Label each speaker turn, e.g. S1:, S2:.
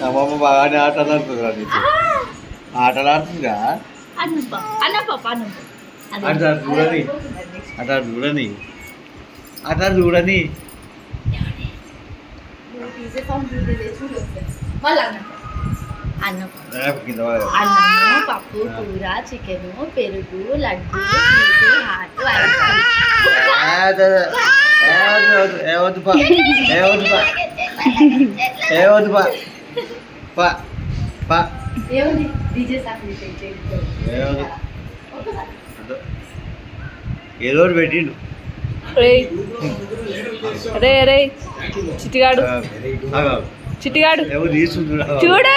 S1: అమ్మమ్మ బాగానే ఆటలు ఆడుతుందిరా నీకు ఆటలు ఆడుతుందిగా అట్లా చూడని అట్లా చూడని అట్లా చూడని
S2: అన్నము పప్పు కూర చికెన్ పెరుగు లడ్డు హాట్
S1: ఏదో పెట్టిండు
S2: రే చిట్టిగాడు
S1: ఎవరు తీసుకుంటున్నా
S2: చూడ